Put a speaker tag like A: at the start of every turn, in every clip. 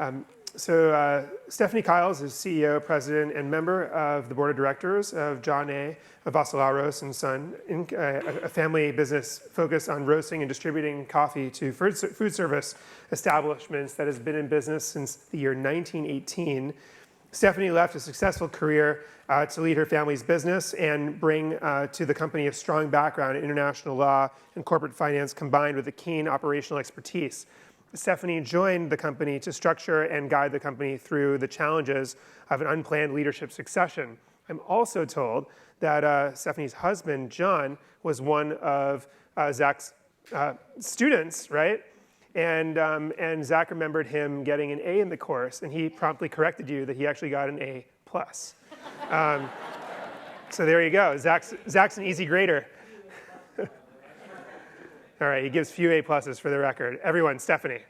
A: Stefanie Kasselakis is CEO, president, and member of the board of directors of John A. of Vassilaros Son, Inc., a family business focused on roasting and distributing coffee to food service establishments that has been in business since the year 1918. Stefanie left a successful career to lead her family's business and bring to the company a strong background in international law and corporate finance combined with a keen operational expertise. Stefanie joined the company to structure and guide the company through the challenges of an unplanned leadership succession. I'm also told that Stefanie's husband, John, was one of Zach's students, right? And Zach remembered him getting an A in the course, and he promptly corrected you that he actually got an A+. So there you go. Zach's an easy grader. All right, he gives few A+s for the record. Everyone, Stefanie.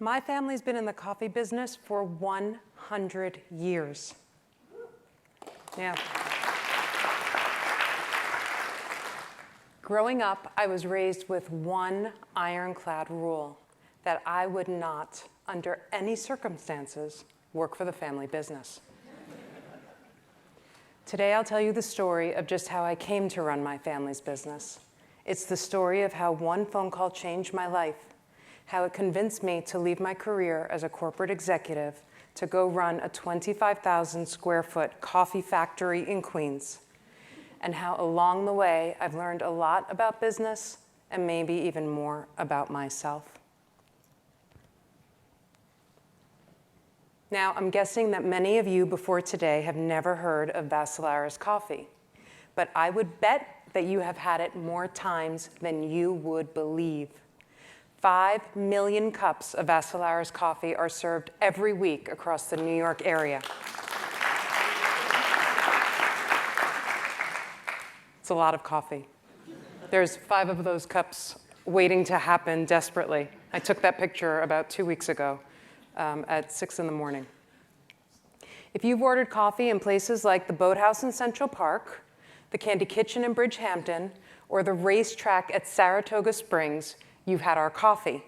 B: My family's been in the coffee business for 100 years. Yeah. Growing up, I was raised with one ironclad rule, that I would not, under any circumstances, work for the family business. Today, I'll tell you the story of just how I came to run my family's business. It's the story of how one phone call changed my life, how it convinced me to leave my career as a corporate executive to go run a 25,000 square foot coffee factory in Queens, and how along the way I've learned a lot about business and maybe even more about myself. Now, I'm guessing that many of you before today have never heard of Vassilaros coffee, but I would bet that you have had it more times than you would believe. 5 million cups of Vassilaros coffee are served every week across the New York area. It's a lot of coffee. There's 5 of those cups waiting to happen desperately. I took that picture about 2 weeks ago at 6 in the morning. If you've ordered coffee in places like the Boathouse in Central Park, the Candy Kitchen in Bridgehampton, or the racetrack at Saratoga Springs, you've had our coffee.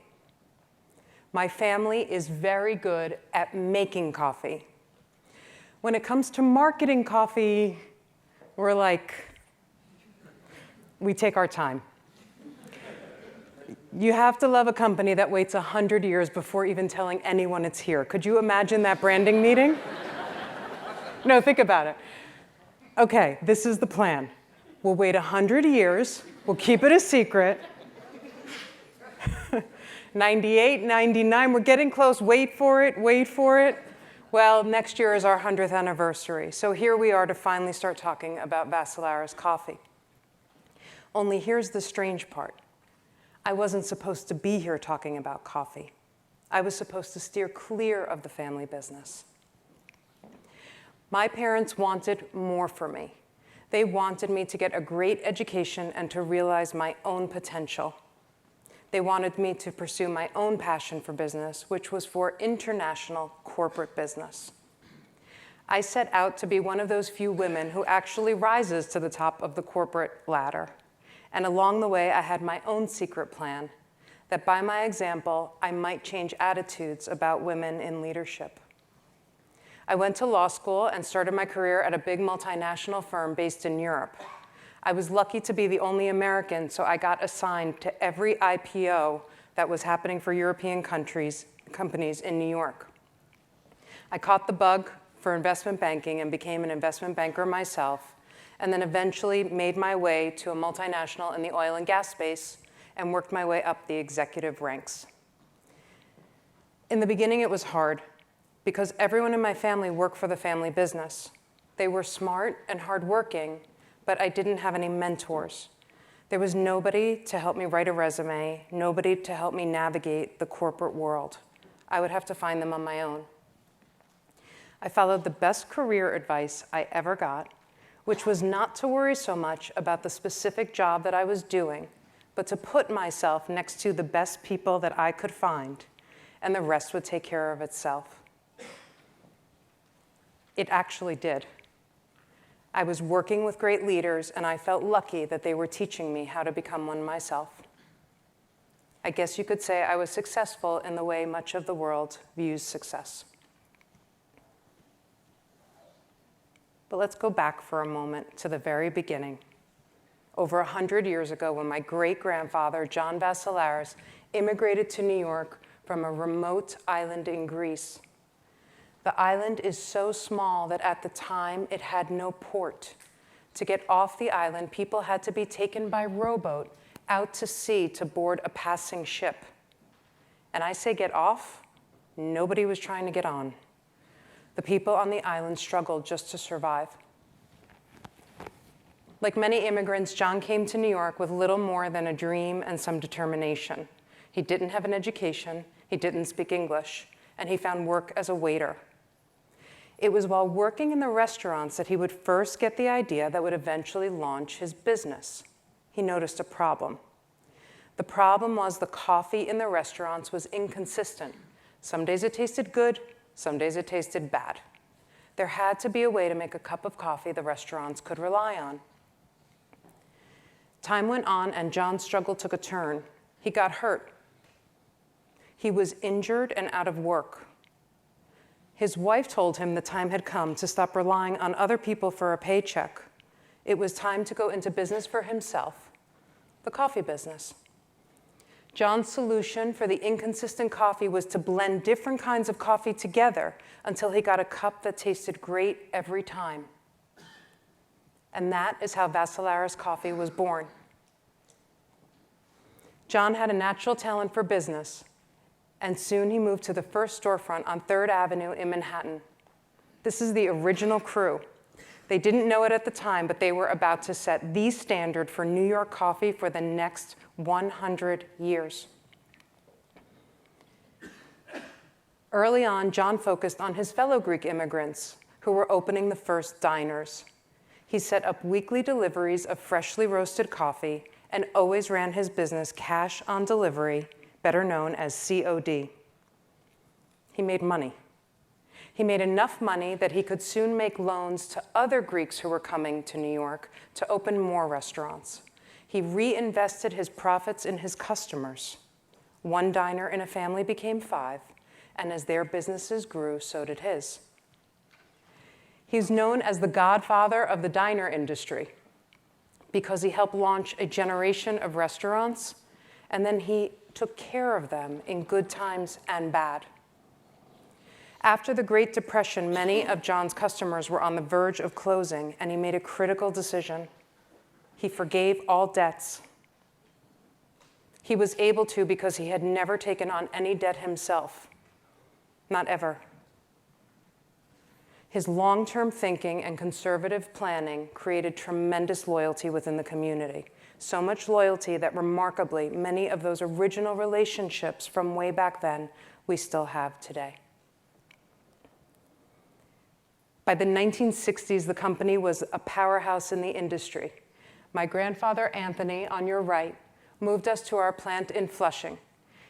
B: My family is very good at making coffee. When it comes to marketing coffee, we take our time. You have to love a company that waits 100 years before even telling anyone it's here. Could you imagine that branding meeting? No, think about it. Okay, this is the plan. We'll wait 100 years, we'll keep it a secret. 98, 99, we're getting close, wait for it, wait for it. Well, next year is our 100th anniversary. So here we are to finally start talking about Vassilaros coffee. Only here's the strange part. I wasn't supposed to be here talking about coffee. I was supposed to steer clear of the family business. My parents wanted more for me. They wanted me to get a great education and to realize my own potential. They wanted me to pursue my own passion for business, which was for international corporate business. I set out to be one of those few women who actually rises to the top of the corporate ladder. And along the way, I had my own secret plan, that by my example, I might change attitudes about women in leadership. I went to law school and started my career at a big multinational firm based in Europe. I was lucky to be the only American, so I got assigned to every IPO that was happening for European companies in New York. I caught the bug for investment banking and became an investment banker myself, and then eventually made my way to a multinational in the oil and gas space and worked my way up the executive ranks. In the beginning, it was hard because everyone in my family worked for the family business. They were smart and hardworking, but I didn't have any mentors. There was nobody to help me write a resume, nobody to help me navigate the corporate world. I would have to find them on my own. I followed the best career advice I ever got, which was not to worry so much about the specific job that I was doing, but to put myself next to the best people that I could find, and the rest would take care of itself. It actually did. I was working with great leaders, and I felt lucky that they were teaching me how to become one myself. I guess you could say I was successful in the way much of the world views success. But let's go back for a moment to the very beginning. Over 100 years ago, when my great-grandfather, John Vassilaros, immigrated to New York from a remote island in Greece. The island is so small that at the time it had no port. To get off the island, people had to be taken by rowboat out to sea to board a passing ship. And I say get off, nobody was trying to get on. The people on the island struggled just to survive. Like many immigrants, John came to New York with little more than a dream and some determination. He didn't have an education, he didn't speak English, and he found work as a waiter. It was while working in the restaurants that he would first get the idea that would eventually launch his business. He noticed a problem. The problem was the coffee in the restaurants was inconsistent. Some days it tasted good, some days it tasted bad. There had to be a way to make a cup of coffee the restaurants could rely on. Time went on and John's struggle took a turn. He got hurt. He was injured and out of work. His wife told him the time had come to stop relying on other people for a paycheck. It was time to go into business for himself, the coffee business. John's solution for the inconsistent coffee was to blend different kinds of coffee together until he got a cup that tasted great every time. And that is how Vassilaros Coffee was born. John had a natural talent for business, and soon he moved to the first storefront on 3rd Avenue in Manhattan. This is the original crew. They didn't know it at the time, but they were about to set the standard for New York coffee for the next 100 years. Early on, John focused on his fellow Greek immigrants who were opening the first diners. He set up weekly deliveries of freshly roasted coffee and always ran his business cash on delivery, better known as COD. He made money. He made enough money that he could soon make loans to other Greeks who were coming to New York to open more restaurants. He reinvested his profits in his customers. One diner in a family became 5, and as their businesses grew, so did his. He's known as the godfather of the diner industry because he helped launch a generation of restaurants, and then he took care of them in good times and bad. After the Great Depression, many of John's customers were on the verge of closing, and he made a critical decision. He forgave all debts. He was able to because he had never taken on any debt himself. Not ever. His long-term thinking and conservative planning created tremendous loyalty within the community. So much loyalty that remarkably, many of those original relationships from way back then, we still have today. By the 1960s, the company was a powerhouse in the industry. My grandfather, Anthony, on your right, moved us to our plant in Flushing.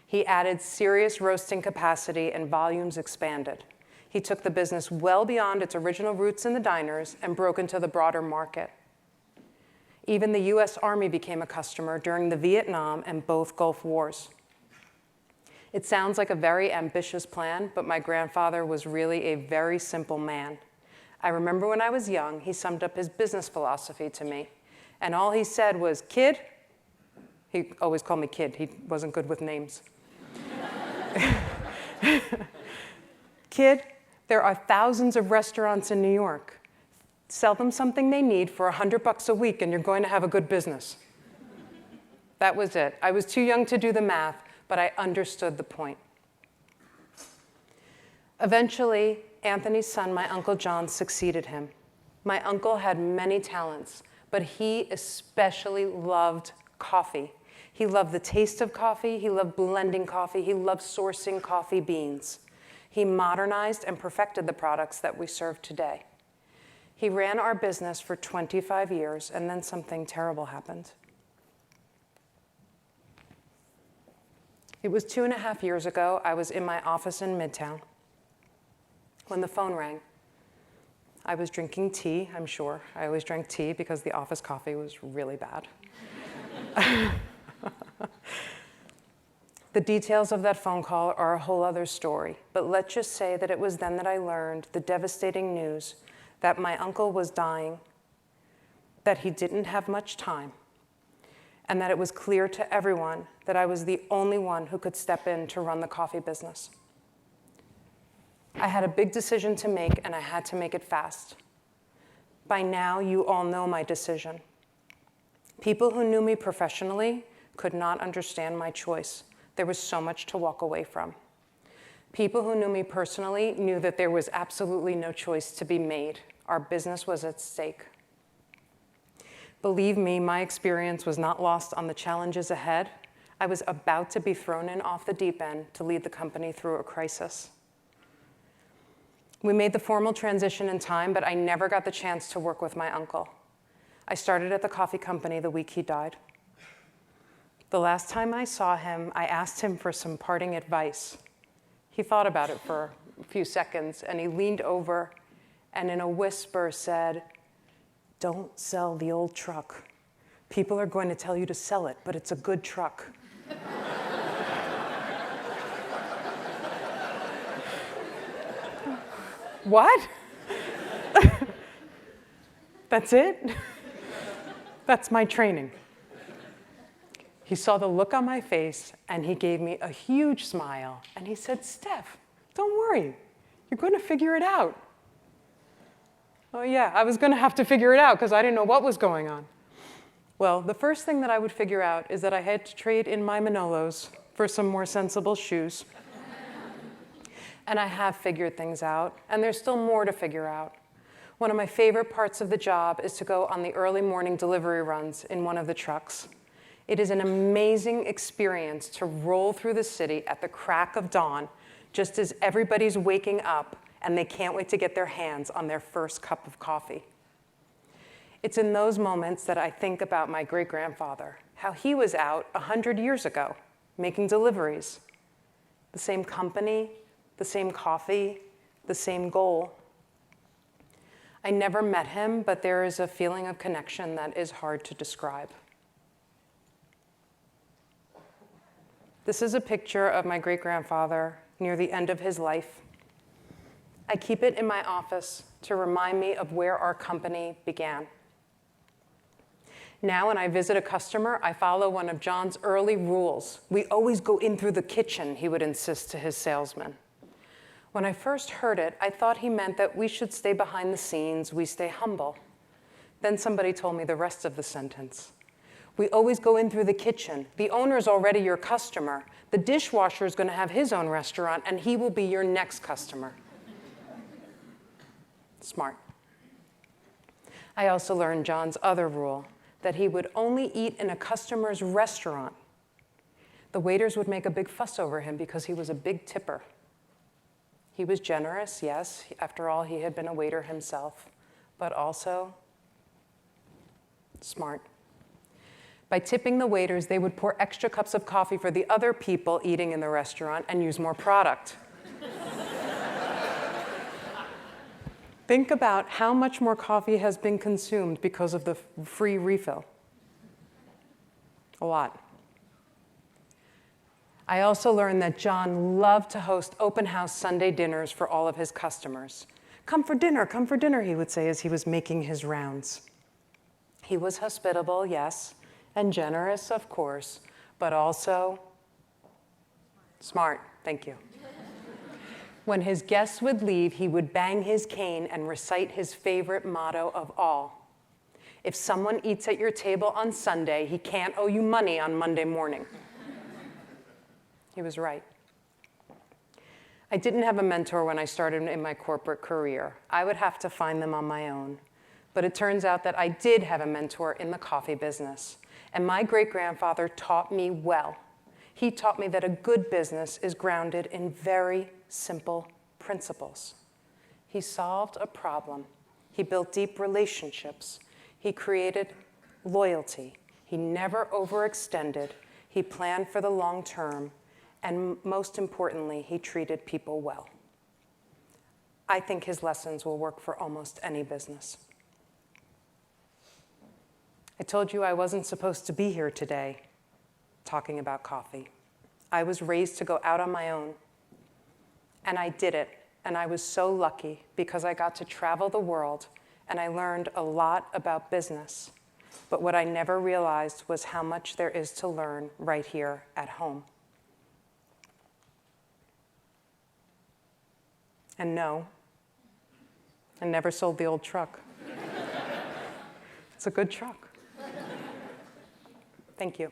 B: He added serious roasting capacity and volumes expanded. He took the business well beyond its original roots in the diners and broke into the broader market. Even the US Army became a customer during the Vietnam and both Gulf Wars. It sounds like a very ambitious plan, but my grandfather was really a very simple man. I remember when I was young, he summed up his business philosophy to me. And all he said was, "Kid," he always called me kid, he wasn't good with names. "Kid, there are thousands of restaurants in New York. Sell them something they need for $100 a week and you're going to have a good business." That was it. I was too young to do the math, but I understood the point. Eventually, Anthony's son, my Uncle John, succeeded him. My uncle had many talents, but he especially loved coffee. He loved the taste of coffee, he loved blending coffee, he loved sourcing coffee beans. He modernized and perfected the products that we serve today. He ran our business for 25 years, and then something terrible happened. It was 2.5 years ago. I was in my office in Midtown when the phone rang. I was drinking tea, I'm sure. I always drank tea because the office coffee was really bad. The details of that phone call are a whole other story, but let's just say that it was then that I learned the devastating news that my uncle was dying, that he didn't have much time, and that it was clear to everyone that I was the only one who could step in to run the coffee business. I had a big decision to make, and I had to make it fast. By now, you all know my decision. People who knew me professionally could not understand my choice. There was so much to walk away from. People who knew me personally knew that there was absolutely no choice to be made. Our business was at stake. Believe me, my experience was not lost on the challenges ahead. I was about to be thrown in off the deep end to lead the company through a crisis. We made the formal transition in time, but I never got the chance to work with my uncle. I started at the coffee company the week he died. The last time I saw him, I asked him for some parting advice. He thought about it for a few seconds, and he leaned over and in a whisper said, "Don't sell the old truck. People are going to tell you to sell it, but it's a good truck." What? That's it? That's my training. He saw the look on my face, and he gave me a huge smile, and he said, "Steph, don't worry. You're going to figure it out." Oh yeah, I was going to have to figure it out because I didn't know what was going on. Well, the first thing that I would figure out is that I had to trade in my Manolos for some more sensible shoes. And I have figured things out, and there's still more to figure out. One of my favorite parts of the job is to go on the early morning delivery runs in one of the trucks. It is an amazing experience to roll through the city at the crack of dawn, just as everybody's waking up and they can't wait to get their hands on their first cup of coffee. It's in those moments that I think about my great-grandfather, how he was out 100 years ago making deliveries. The same company, the same coffee, the same goal. I never met him, but there is a feeling of connection that is hard to describe. This is a picture of my great-grandfather near the end of his life. I keep it in my office to remind me of where our company began. Now, when I visit a customer, I follow one of John's early rules. "We always go in through the kitchen," he would insist to his salesmen. When I first heard it, I thought he meant that we should stay behind the scenes, we stay humble. Then somebody told me the rest of the sentence. "We always go in through the kitchen. The owner's already your customer. The dishwasher is going to have his own restaurant, and he will be your next customer." Smart. I also learned John's other rule, that he would only eat in a customer's restaurant. The waiters would make a big fuss over him because he was a big tipper. He was generous, yes. After all, he had been a waiter himself, but also smart. By tipping the waiters, they would pour extra cups of coffee for the other people eating in the restaurant and use more product. Think about how much more coffee has been consumed because of the free refill. A lot. I also learned that John loved to host open house Sunday dinners for all of his customers. Come for dinner, he would say as he was making his rounds. He was hospitable, yes, and generous, of course, but also smart. Thank you. When his guests would leave, he would bang his cane and recite his favorite motto of all. "If someone eats at your table on Sunday, he can't owe you money on Monday morning." He was right. I didn't have a mentor when I started in my corporate career. I would have to find them on my own. But it turns out that I did have a mentor in the coffee business. And my great-grandfather taught me well. He taught me that a good business is grounded in very simple principles. He solved a problem. He built deep relationships. He created loyalty. He never overextended. He planned for the long term. And most importantly, he treated people well. I think his lessons will work for almost any business. I told you I wasn't supposed to be here today talking about coffee. I was raised to go out on my own, and I did it, and I was so lucky because I got to travel the world, and I learned a lot about business. But what I never realized was how much there is to learn right here at home. And no, I never sold the old truck. It's a good truck. Thank you.